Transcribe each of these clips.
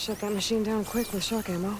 Shut that machine down quick with shock ammo.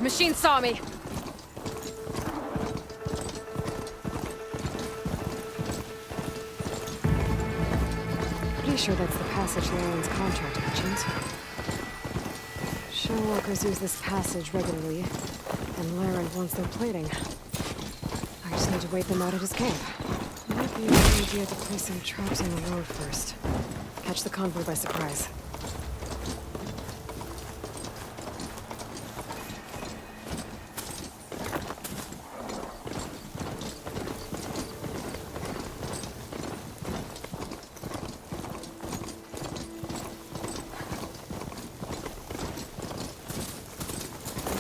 Machine saw me. Pretty sure that's the passage Larian's contract mentions. Show workers use this passage regularly, and Laren wants their plating. I just need to wait them out at his camp. Might be a good idea to place some traps on the road first. Catch the convoy by surprise.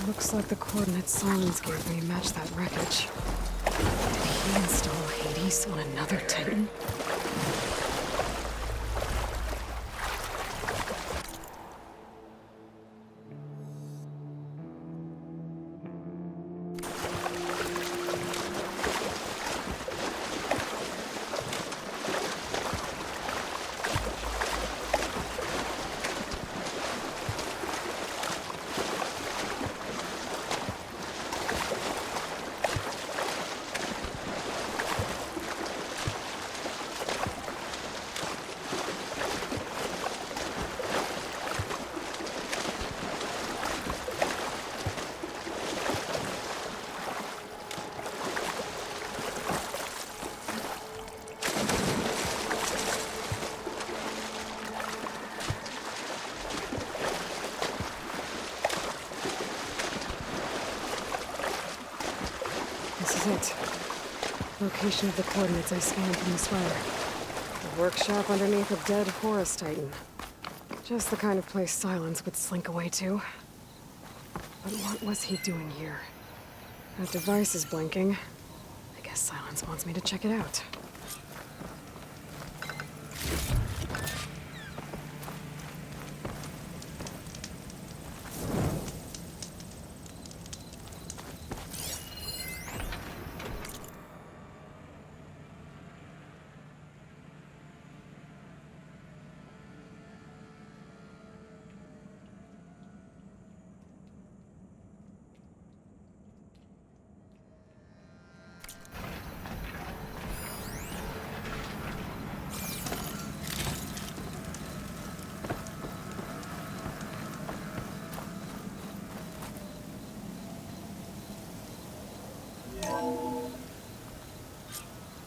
Looks like the coordinates Silence gave me match that wreckage. Did he install Hades on another Titan? This is it. Location of the coordinates I scanned from the Spire. A workshop underneath a dead Horus Titan. Just the kind of place Silence would slink away to. But what was he doing here? That device is blinking. I guess Silence wants me to check it out.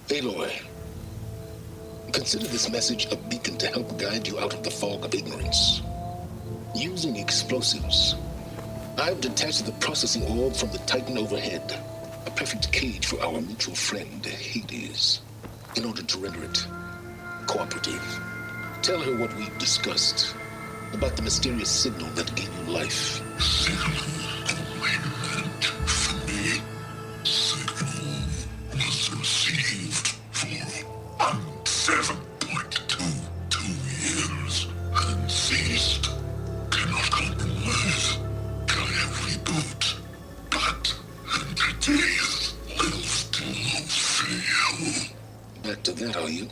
Aloy, consider this message a beacon to help guide you out of the fog of ignorance. Using explosives, I've detached the processing orb from the Titan overhead, a perfect cage for our mutual friend, Hades, in order to render it cooperative. Tell her what we've discussed about the mysterious signal that gave you life. Back to that, are you?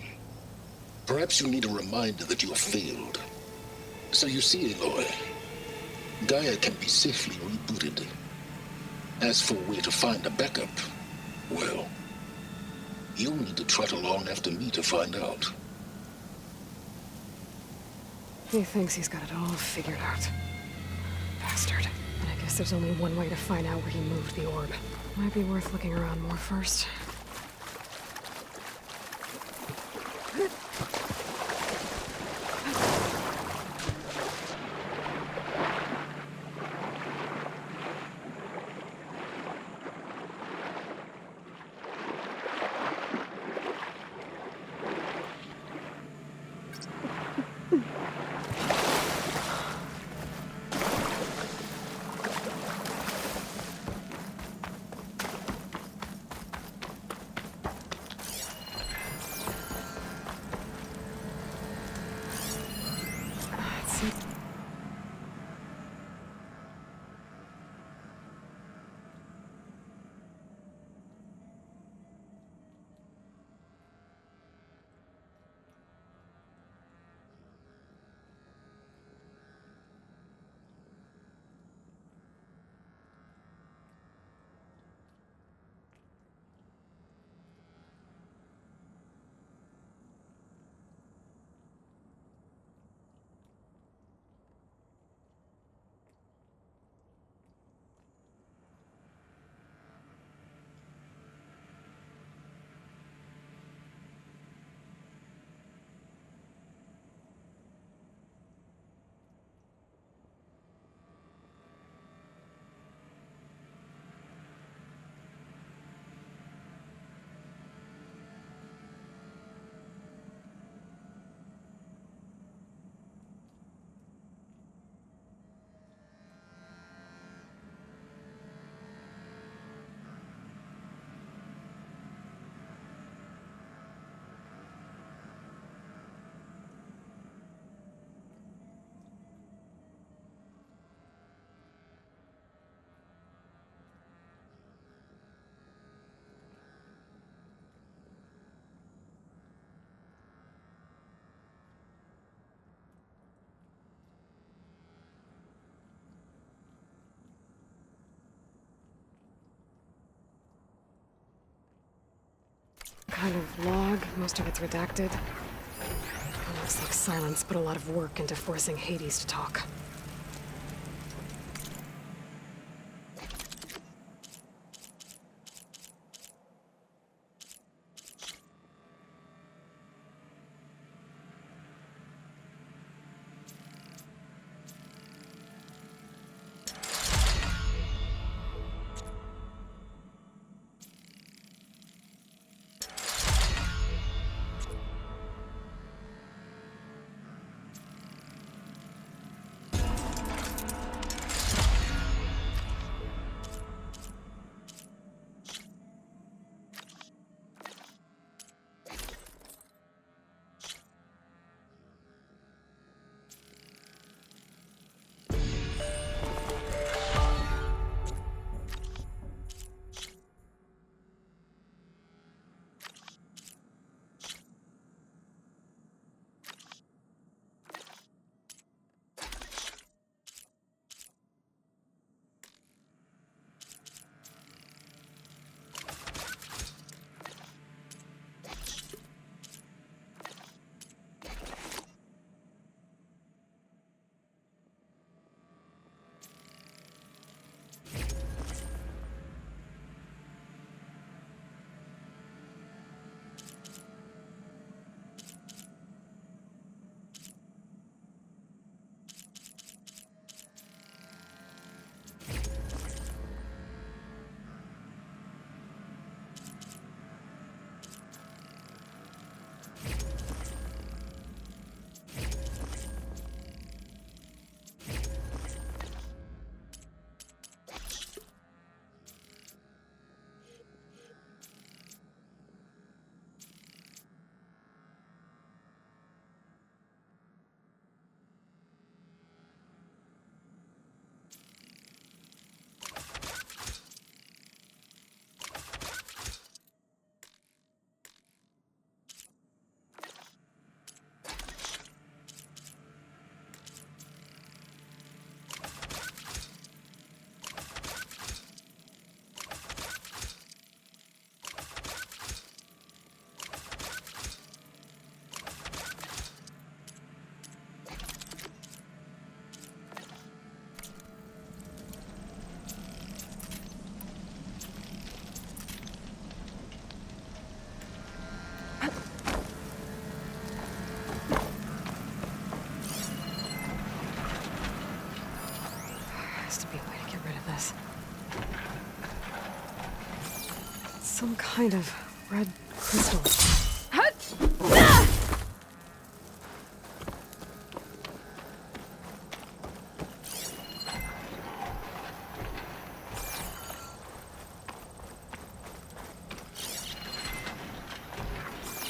Perhaps you need a reminder that you have failed. So you see, Aloy, Gaia can be safely rebooted. As for where to find a backup, well, you'll need to trot along after me to find out. He thinks he's got it all figured out. Bastard. And I guess there's only one way to find out where he moved the orb. Might be worth looking around more first. kind of log. Most of it's redacted. It looks like Silence put a lot of work into forcing Hades to talk. Has to be a way to get rid of this. Some kind of red crystal.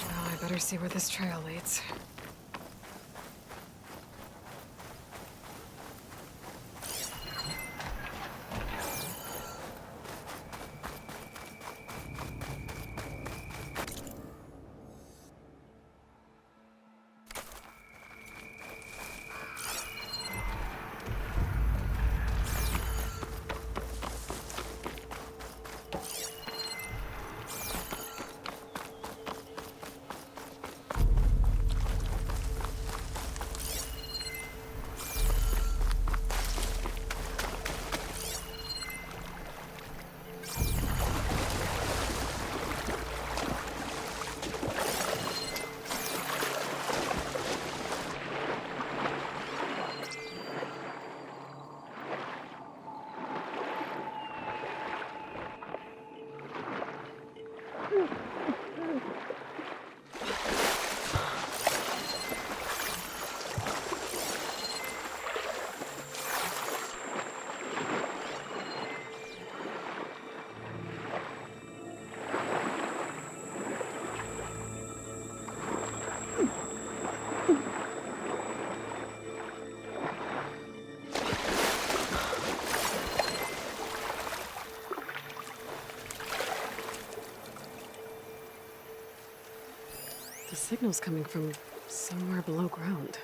Well, I better see where this trail leads. The signal's coming from somewhere below ground.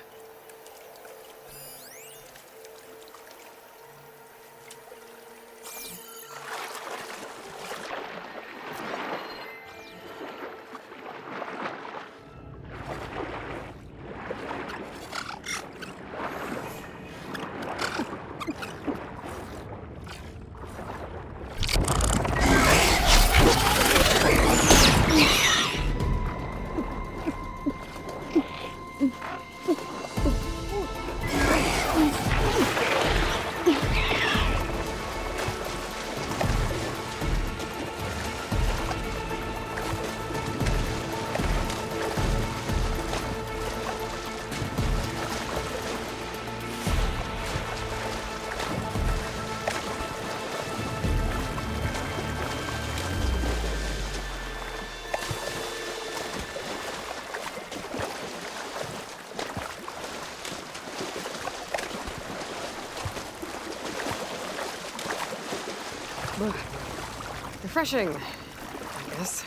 Ugh. Refreshing, I guess.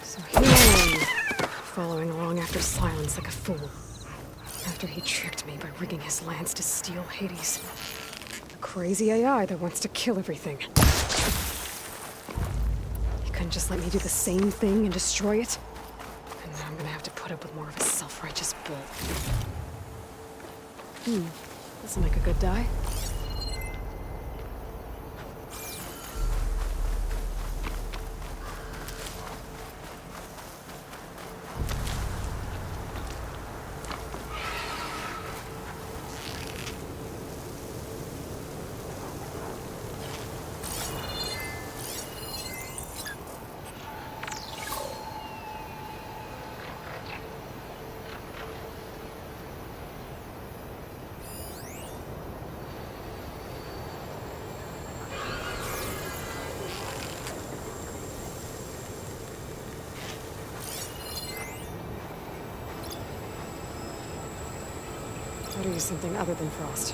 So here I am, following along after Silence like a fool. After he tricked me by rigging his lance to steal Hades. A crazy AI that wants to kill everything. He couldn't just let me do the same thing and destroy it? And now I'm gonna have to put up with more of a self-righteous bull. This'll make a good die. Gotta use something other than frost.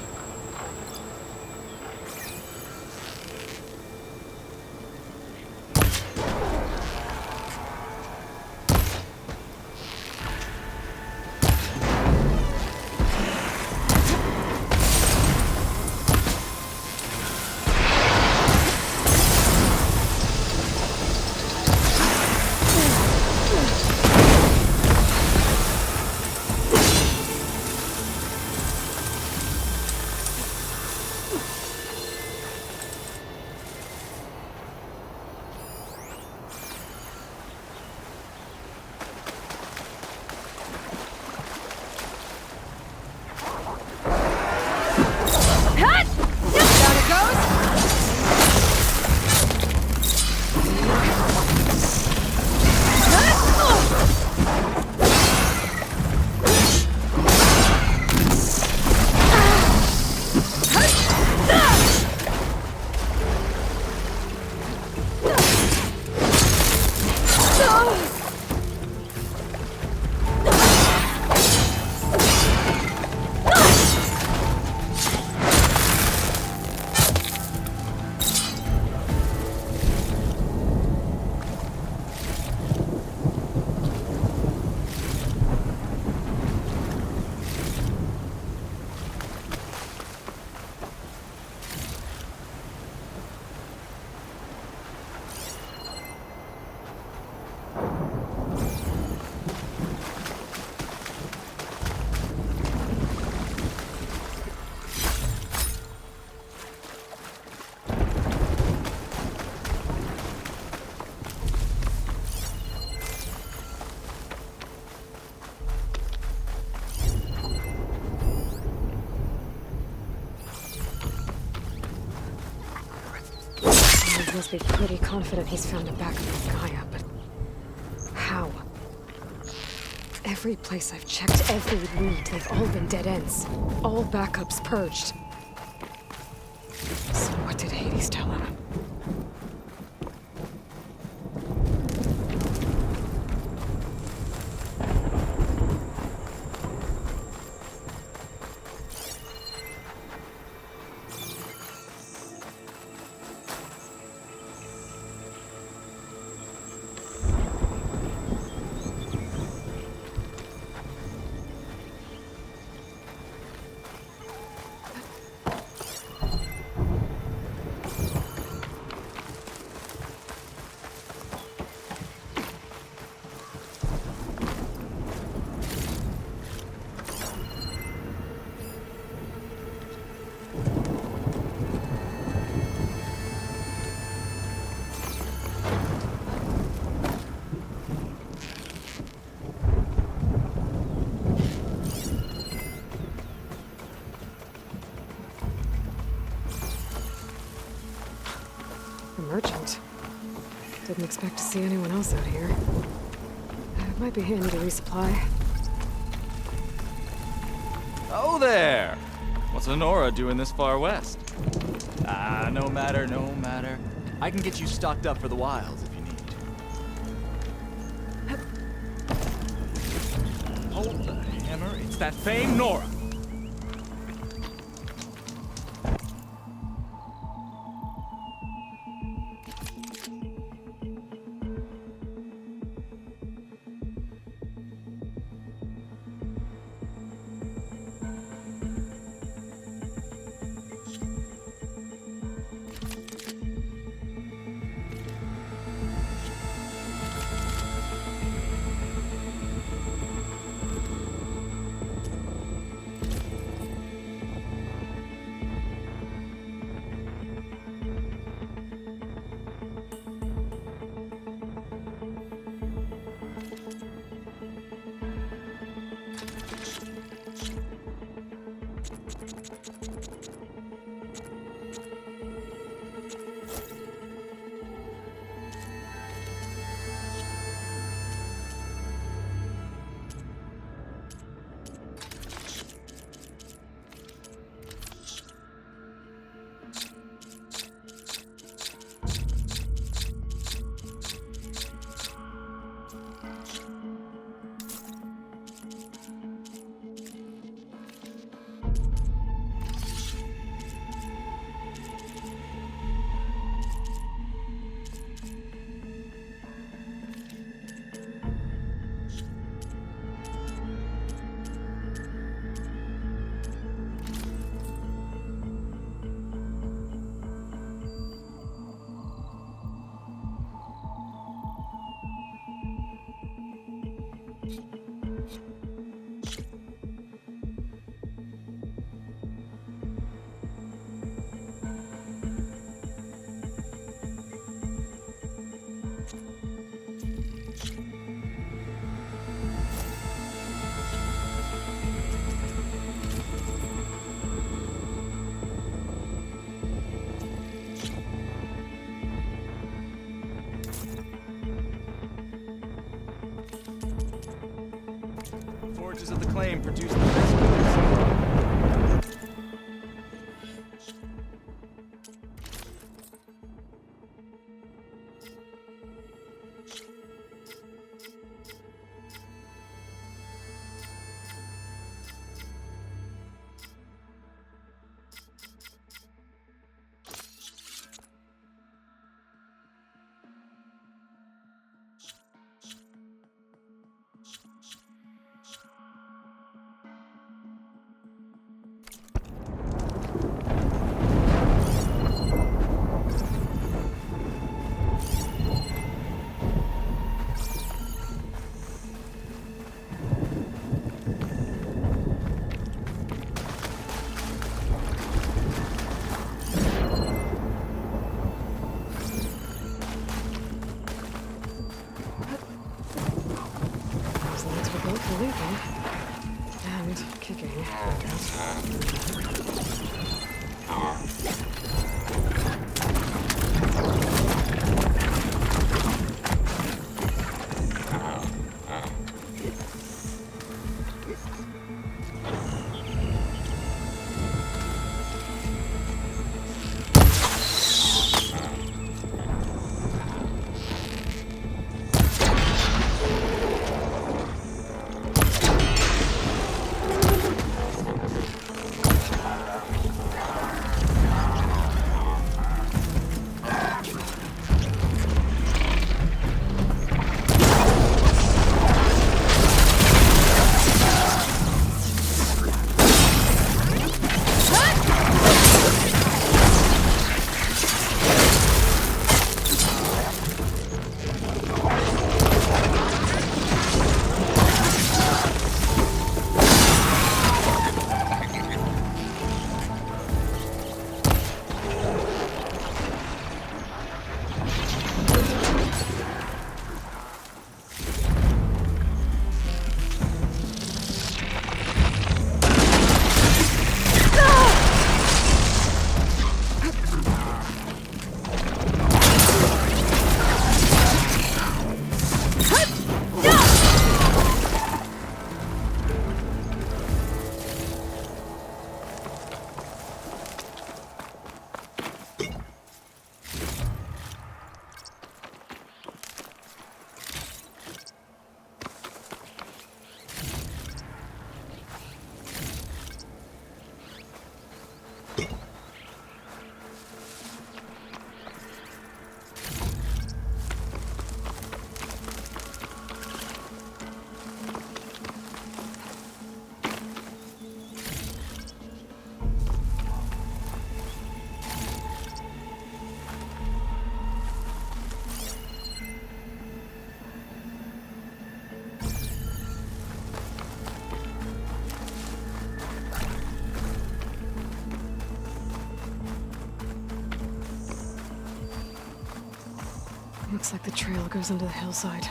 He must be pretty confident he's found a backup of Gaia, but how? Every place I've checked, every lead, they've all been dead ends. All backups purged. So what did Hades tell him? A merchant. Didn't expect to see anyone else out here. It might be handy to resupply. Oh there! What's Honora doing this far west? No matter, no matter. I can get you stocked up for the wilds if you need. Hold the hammer, it's that famed Nora! Forges of the Claim produce the best goods. There's lots for both believing and kicking, I guess. Looks like the trail goes into the hillside.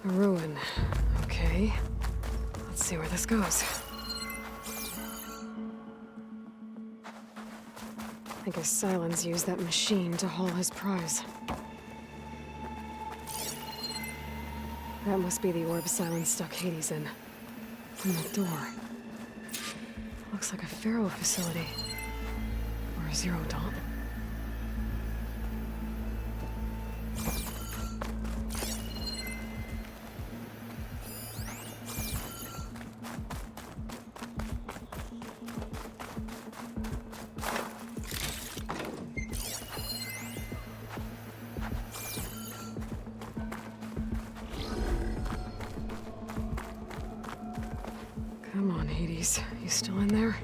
A ruin. Okay. Let's see where this goes. I guess Silence used that machine to haul his prize. That must be the orb Silence stuck Hades in. And that door. Looks like a Pharaoh facility. Or a Zero Dawn. Come on, Hades. You still in there?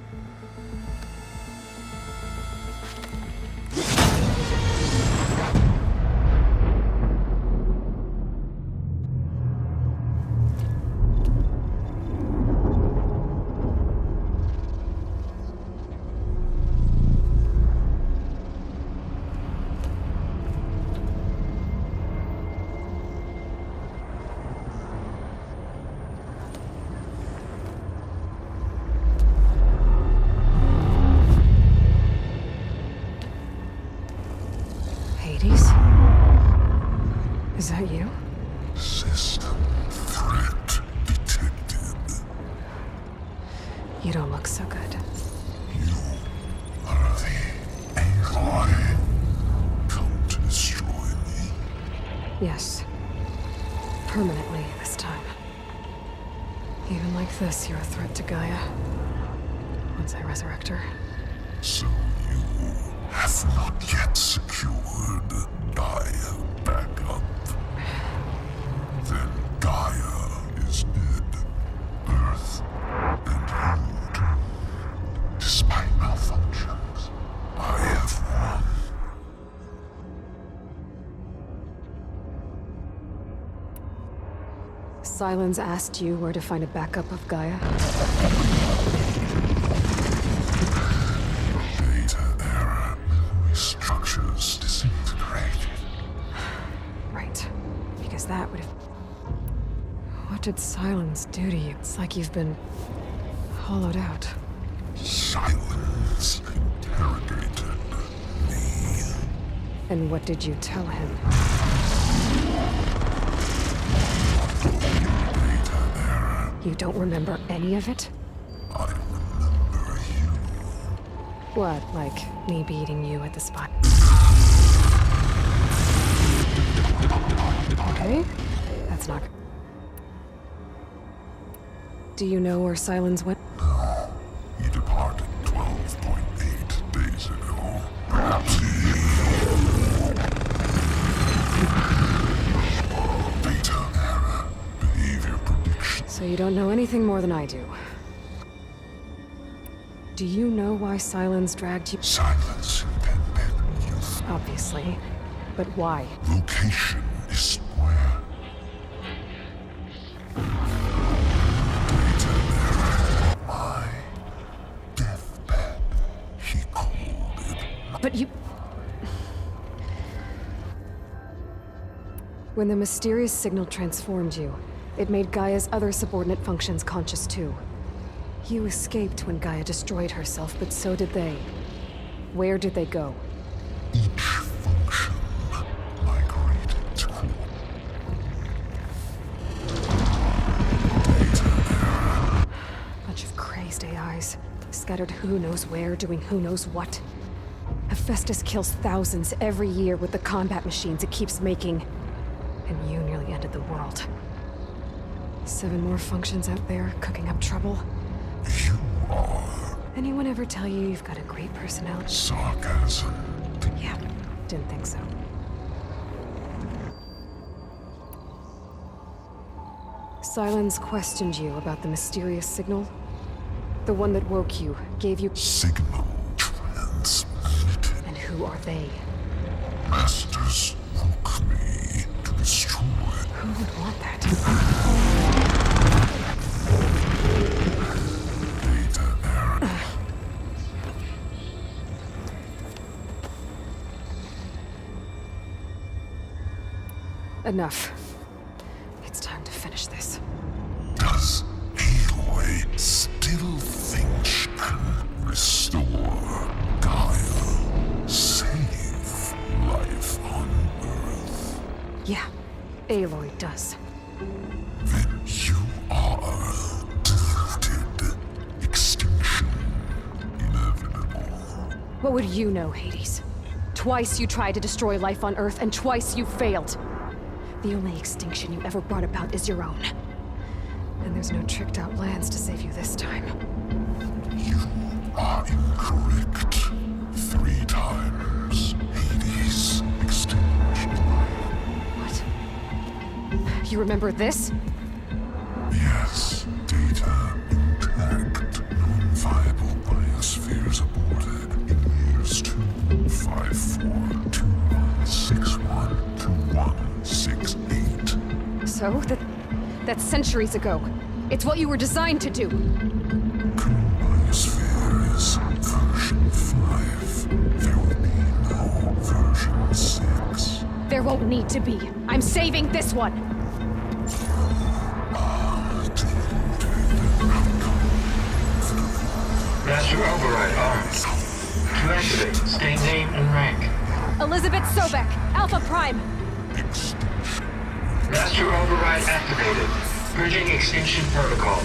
Hades? Is that you? System threat detected. You don't look so good. You are the Aloy. Come to destroy me. Yes. Permanently this time. Even like this, you're a threat to Gaia. Once I resurrect her. So you have not yet secured Gaia back up. Then Gaia is dead. Earth and you doomed. Despite malfunctions, I have won. Silence asked you where to find a backup of Gaia? Data error. Memory structures disintegrated. Right. Because that would have... What did Silence do to you? It's like you've been... hollowed out. Silence interrogated me. And what did you tell him? Data error. You don't remember any of it? I remember you. What, like me beating you at the spot? Okay, that's not... Do you know where Silence went? No, he departed 12.8 days ago. Perhaps he... Data error. Behavior prediction. So you don't know anything more than I do. Do you know why Silence dragged you? Silence impended youth. Obviously. But why? Location is square. Data error. My deathbed. He called it. But you... When the mysterious signal transformed you, it made Gaia's other subordinate functions conscious too. You escaped when Gaia destroyed herself, but so did they. Where did they go? Each function migrated to scattered who knows where, doing who knows what. Hephaestus kills thousands every year with the combat machines it keeps making. And you nearly ended the world. 7 more functions out there, cooking up trouble. You are Anyone ever tell you you've got a great personality? sarcasm. Yeah, didn't think so. Silence questioned you about the mysterious signal. The one that woke you, gave you... Signal transmitted. And who are they? Masters woke me to destroy. Who would want that? Data error. Enough. It's time to finish this. Does Aloy still think she can restore Gaia? Save life on Earth? Yeah, Aloy does. Then you are deluded. Extinction inevitable. What would you know, Hades? Twice you tried to destroy life on Earth, and twice you failed. The only extinction you ever brought about is your own. And there's no tricked-out lands to save you this time. You are incorrect. 3 times. Hades. Extinction. What? You remember this? Yes. Data intact. Non-viable biospheres aborted in years 254, 2161, 2168. So, that's centuries ago. It's what you were designed to do. Biosphere is version 5. There will be no version 6. There won't need to be. I'm saving this one. Master Override armed. To activate, state name and rank. Elizabeth Sobek, Alpha Prime. Extinction. Master Override activated. Bridging extinction protocol.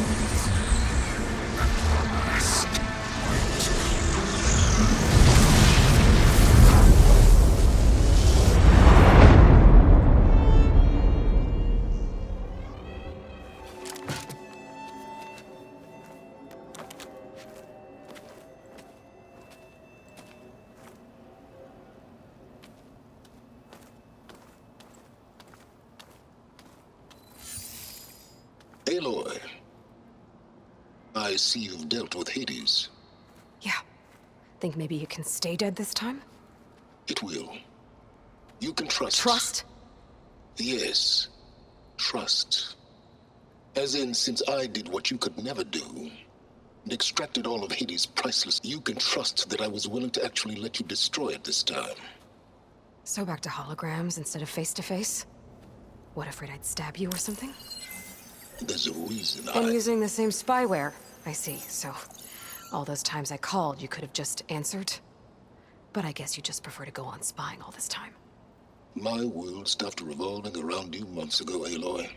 Aloy, I see you've dealt with Hades. Yeah. Think maybe you can stay dead this time? It will. You can trust. Trust? Yes. Trust. As in, since I did what you could never do, and extracted all of Hades' priceless, you can trust that I was willing to actually let you destroy it this time. So back to holograms instead of face-to-face? What, afraid I'd stab you or something? There's a reason And using the same spyware. I see, so... all those times I called, you could have just answered? But I guess you just prefer to go on spying all this time. My world stopped revolving around you months ago, Aloy.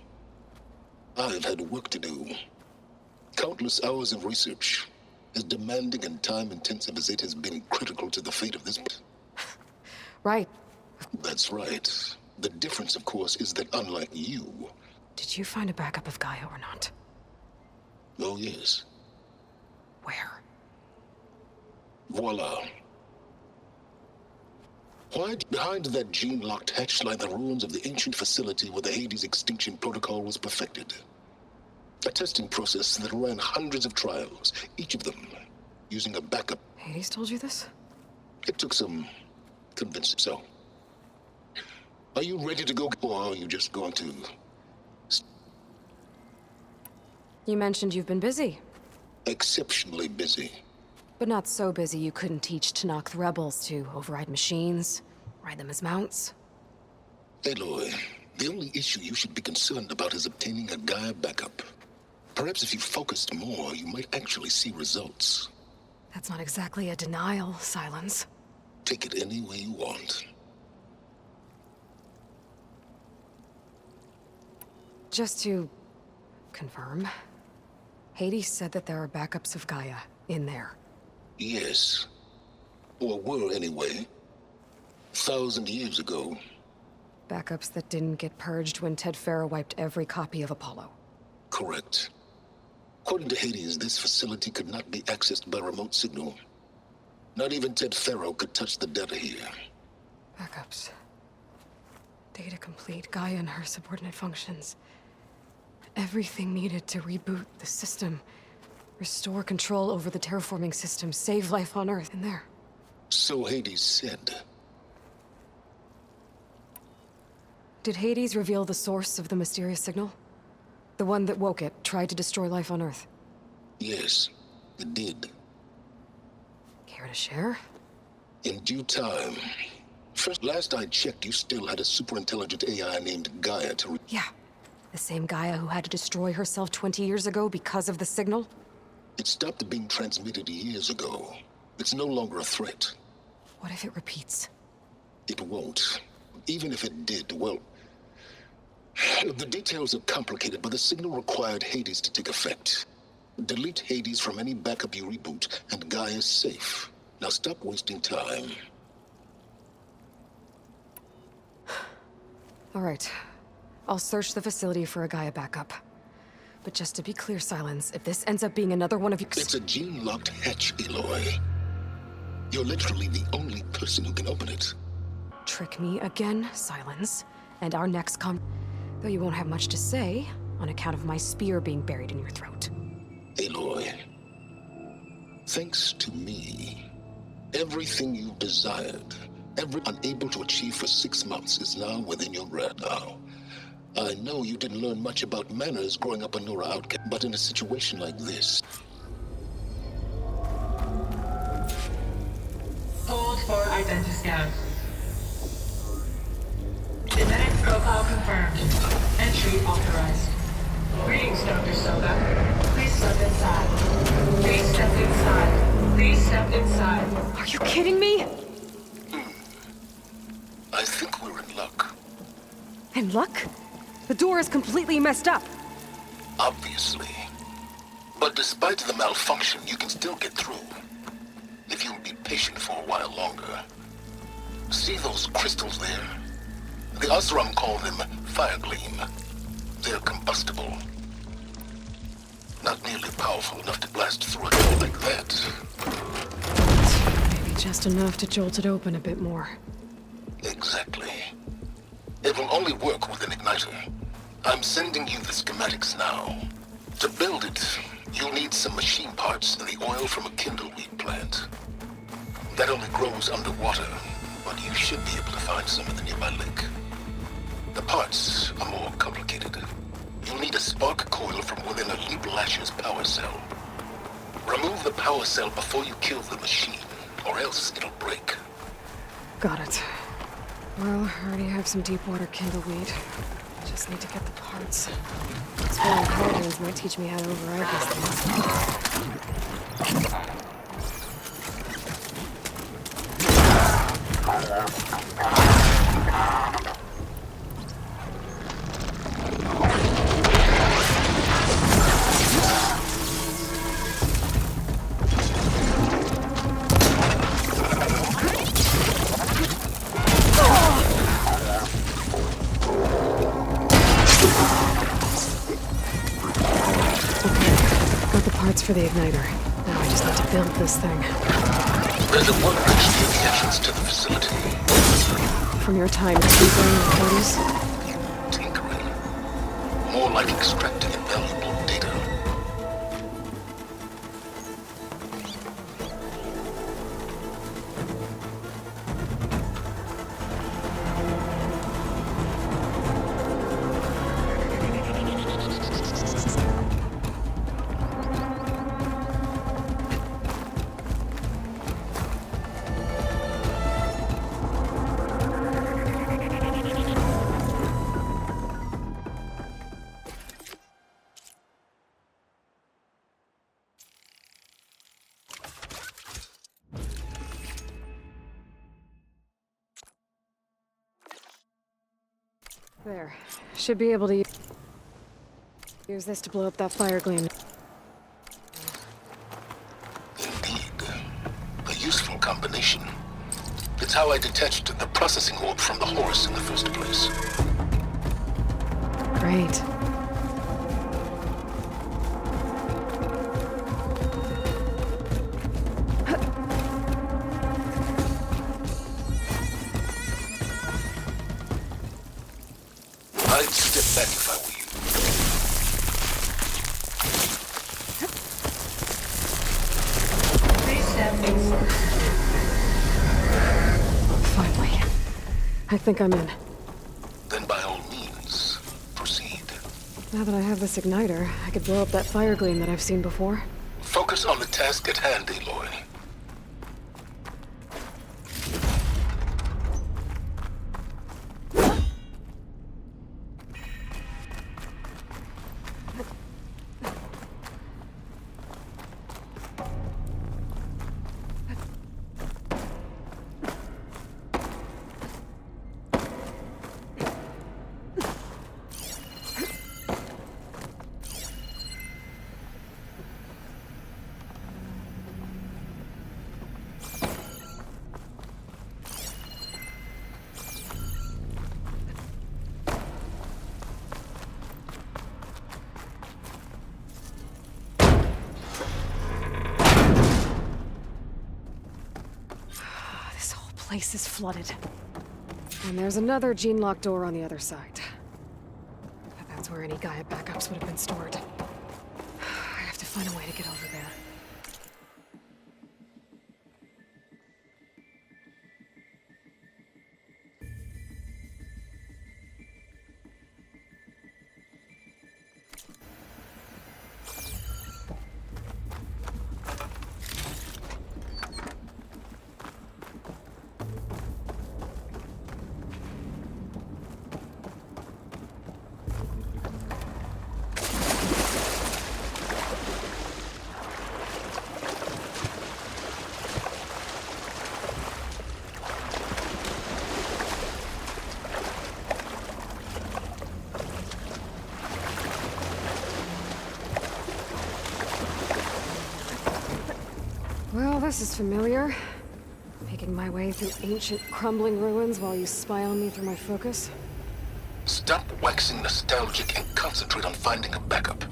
I've had work to do. Countless hours of research, as demanding and time-intensive as it has been critical to the fate of this... Right. That's right. The difference, of course, is that unlike you... Did you find a backup of Gaia or not? Oh, yes. Where? Voila. Why behind that gene-locked hatch lie the ruins of the ancient facility where the Hades extinction protocol was perfected. A testing process that ran hundreds of trials, each of them using a backup. Hades told you this? It took some convincing. So, are you ready to go, or are you just going to... You mentioned you've been busy. exceptionally busy? But not so busy you couldn't teach Tanakh the rebels to override machines, ride them as mounts. Aloy, the only issue you should be concerned about is obtaining a Gaia backup. Perhaps if you focused more, you might actually see results. That's not exactly a denial, Silence. Take it any way you want. Just to confirm, Hades said that there are backups of Gaia in there. Yes. Or were anyway. 1,000 years ago. Backups that didn't get purged when Ted Farrow wiped every copy of Apollo. Correct. According to Hades, this facility could not be accessed by remote signal. Not even Ted Farrow could touch the data here. Backups. Data complete, Gaia and her subordinate functions. Everything needed to reboot the system. Restore control over the terraforming system, save life on Earth in there. So Hades said. Did Hades reveal the source of the mysterious signal? The one that woke it, tried to destroy life on Earth? Yes, it did. Care to share? In due time. First, last I checked, you still had a superintelligent AI named Gaia to Yeah. The same Gaia who had to destroy herself 20 years ago because of the signal? It stopped being transmitted years ago. It's no longer a threat. What if it repeats? It won't. Even if it did, well... The details are complicated, but the signal required Hades to take effect. Delete Hades from any backup you reboot, and Gaia's safe. Now stop wasting time. All right. I'll search the facility for a Gaia backup. But just to be clear, Silence, if this ends up being another one of you... It's a gene-locked hatch, Aloy. You're literally the only person who can open it. Trick me again, Silence. And our next though you won't have much to say, on account of my spear being buried in your throat. Aloy, thanks to me, everything you desired, unable to achieve for 6 months, is now within your grasp now. I know you didn't learn much about manners growing up a Nora outcast, but in a situation like this... Hold for identiscan. Genetic profile confirmed. Entry authorized. Greetings, Dr. Soga. Please step inside. Please step inside. Please step inside. Are you kidding me? I think we're in luck. And luck? The door is completely messed up. Obviously. But despite the malfunction, you can still get through. If you'll be patient for a while longer. See those crystals there? The Osram call them fire gleam. They're combustible. Not nearly powerful enough to blast through a door like that. Maybe just enough to jolt it open a bit more. Exactly. It will only work with an igniter. I'm sending you the schematics now. To build it, you'll need some machine parts and the oil from a kindleweed plant. That only grows underwater, but you should be able to find some in the nearby lake. The parts are more complicated. You'll need a spark coil from within a Leap Lasher's power cell. Remove the power cell before you kill the machine, or else it'll break. Got it. Well, I already have some deep water kindleweed. Just need to get the parts. Exploring cauldrons might teach me how to override these things. Got the parts for the igniter. Now I just need to build this thing. There's a workbench near the entrance to the facility. From your time tinkering with coders? Tinkering? More like extracting invaluable data. There. Should be able to use this to blow up that fire gleam. Indeed. combination. It's how I detached the processing orb from the Horus in the first place. Great. I'd step back if I were you. Please step inside. Finally. I think I'm in. Then by all means, proceed. Now that I have this igniter, I could blow up that fire gleam that I've seen before. Focus on the task at hand, Aloy. This whole place is flooded. And there's another gene-locked door on the other side. That's where any Gaia backups would have been stored. I have to find a way to get over there. Well, this is familiar. Making my way through ancient, crumbling ruins while you spy on me through my focus. Stop waxing nostalgic and concentrate on finding a backup.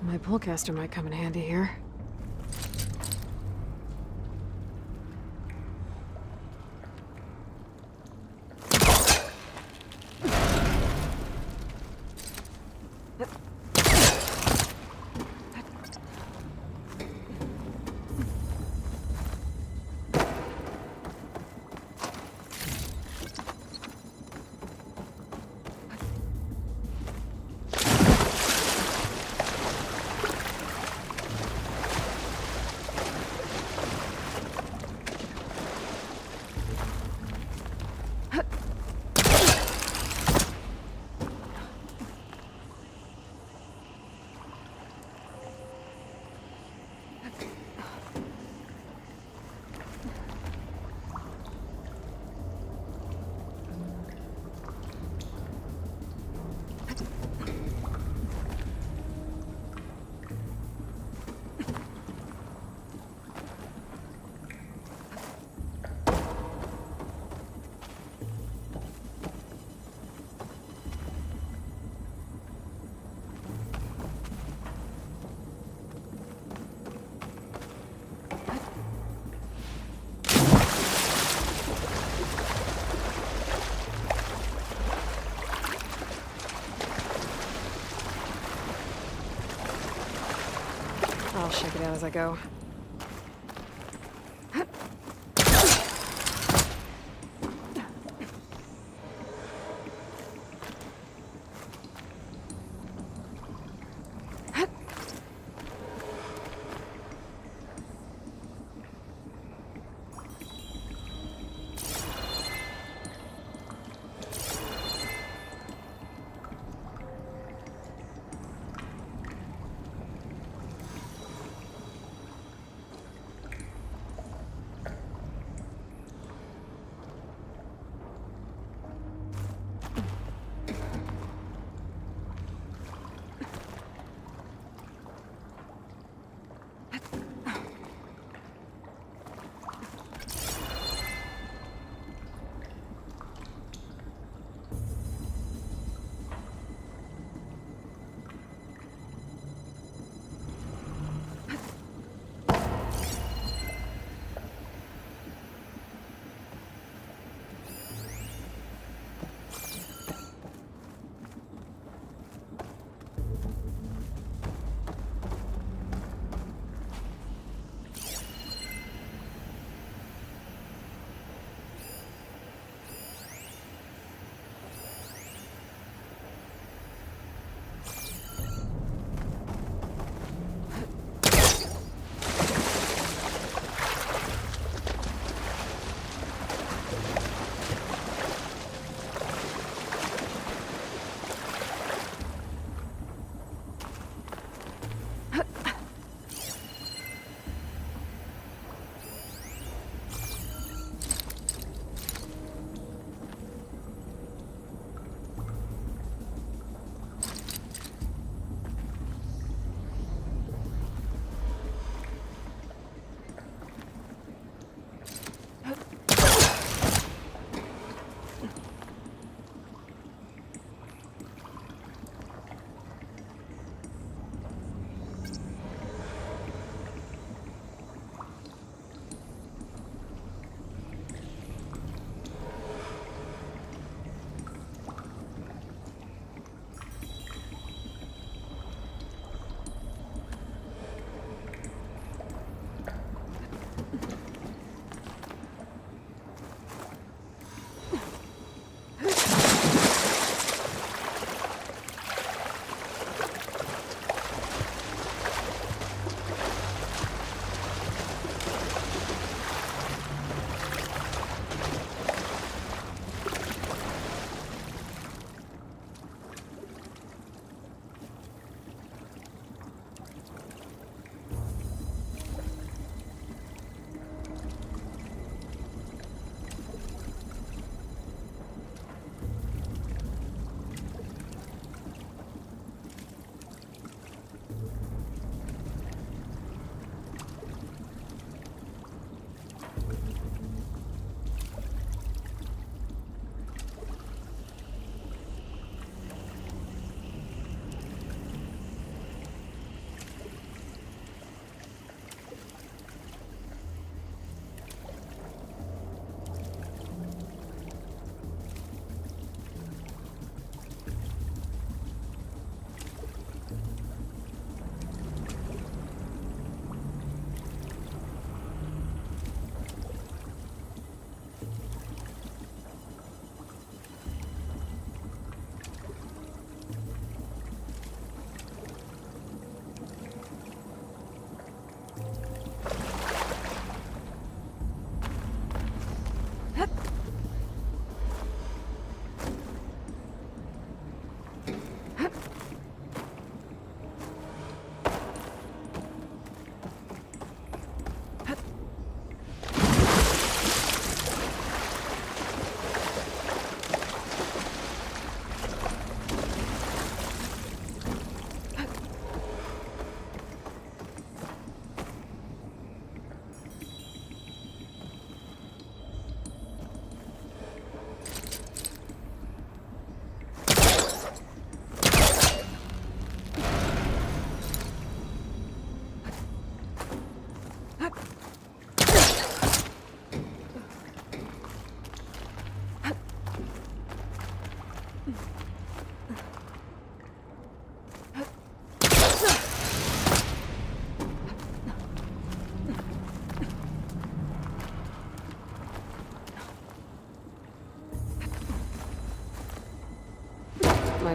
My pullcaster might come in handy here. I'll shake it out as I go.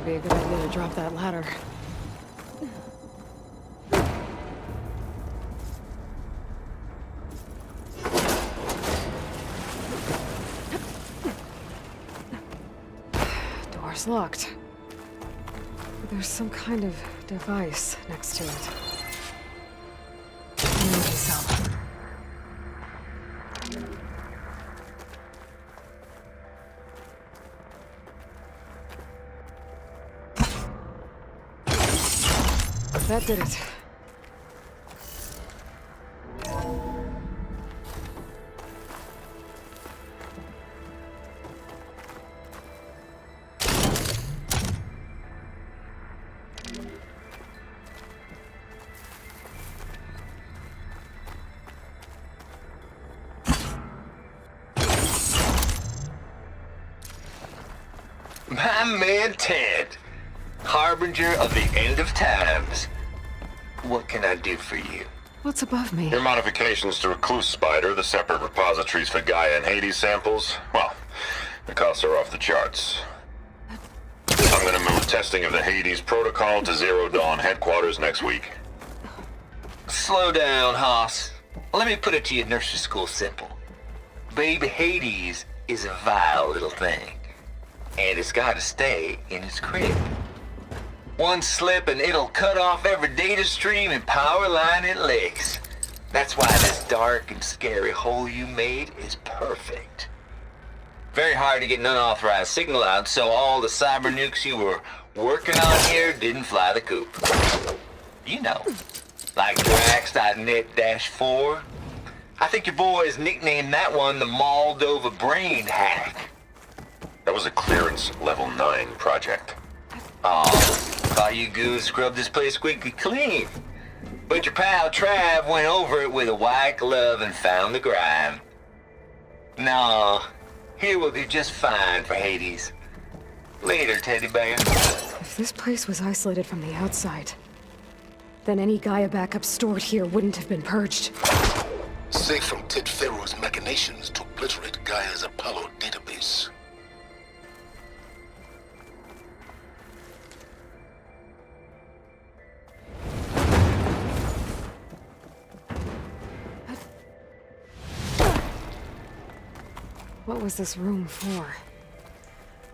be a good idea to drop that ladder. Door's locked. There's some kind of device next to it. Energy cell. That did it. My man Ted, harbinger of the end of times. What can I do for you? What's above me? Your modifications to Recluse Spider, the separate repositories for Gaia and Hades samples, well, the costs are off the charts. I'm gonna move testing of the Hades protocol to Zero Dawn headquarters next week. Slow down, Haas. Let me put it to you nursery school simple. Baby Hades is a vile little thing, and it's gotta stay in its crib. One slip and it'll cut off every data stream and power line it licks. That's why this dark and scary hole you made is perfect. Very hard to get an unauthorized signal out, so all the cyber nukes you were working on here didn't fly the coop. You know, like Drax.net-4. I think your boys nicknamed that one the Moldova Brain Hack. That was a clearance level 9 project. Oh, thought you goons scrubbed this place squeaky clean. But your pal Trav went over it with a white glove and found the grime. No, here will do just fine for Hades. Later, teddy bear. If this place was isolated from the outside, then any Gaia backup stored here wouldn't have been purged. Safe from Ted Pharaoh's machinations to obliterate Gaia's Apollo database. What was this room for?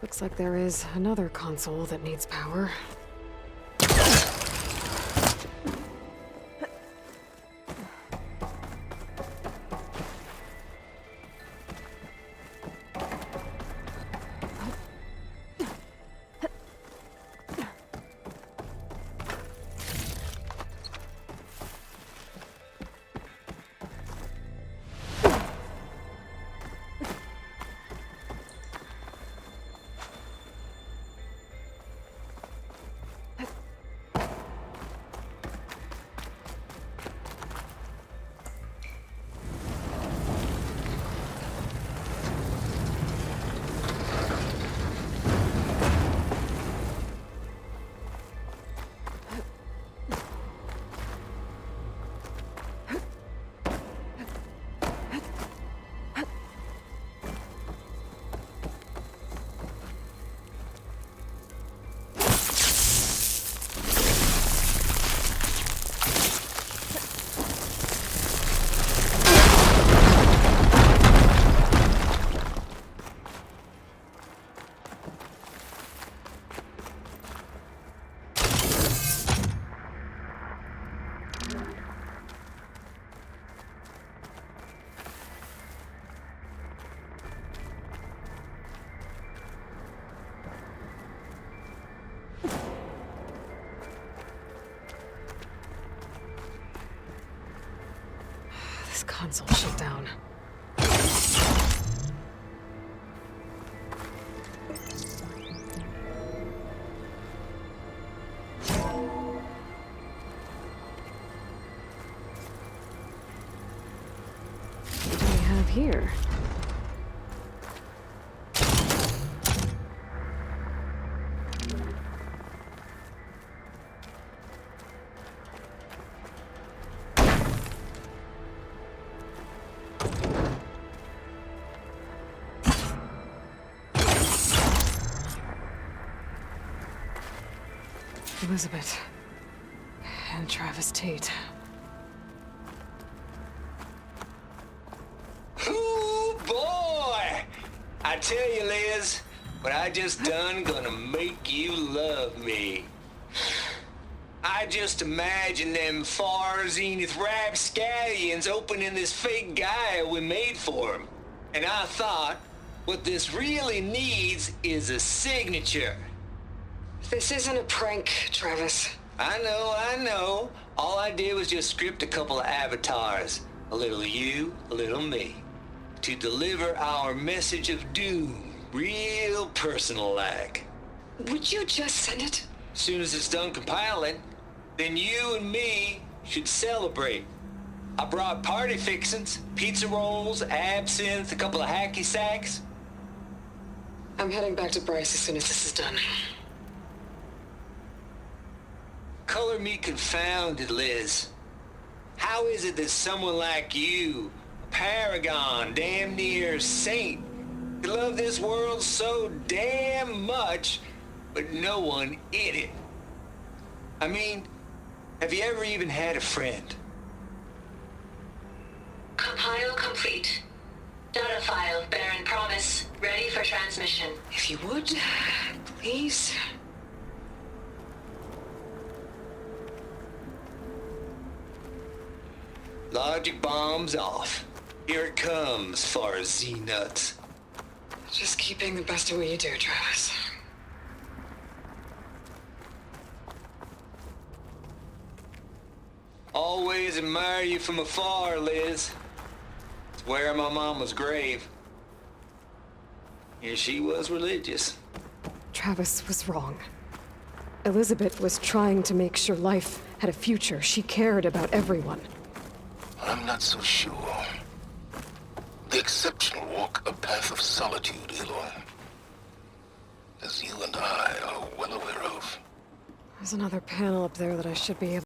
Looks like there is another console that needs power. This console shut down. What do we have here? Elizabeth. And Travis Tate. Ooh, boy! I tell you, Liz, what I just done gonna make you love me. I just imagine them far zenith rapscallions opening this fake Gaia we made for him. And I thought, what this really needs is a signature. This isn't a prank, Travis. I know. All I did was just script a couple of avatars. A little you, a little me. To deliver our message of doom, real personal-like. Would you just send it? Soon as it's done compiling, then you and me should celebrate. I brought party fixins, pizza rolls, absinthe, a couple of hacky sacks. I'm heading back to Bryce as soon as this is done. Color me confounded, Liz. How is it that someone like you, a paragon, damn near saint, could love this world so damn much, but no one in it? I mean, have you ever even had a friend? Compile complete. Data file, Baron Promise, ready for transmission. If you would, please. Logic bomb's off. Here it comes, far as Z-nuts. Just keep being the best at what you do, Travis. Always admire you from afar, Liz. It's where my mama's grave. And she was religious. Travis was wrong. Elizabeth was trying to make sure life had a future. She cared about everyone. I'm not so sure. The exceptional walk a path of solitude, Aloy. As you and I are well aware of. There's another panel up there that I should be able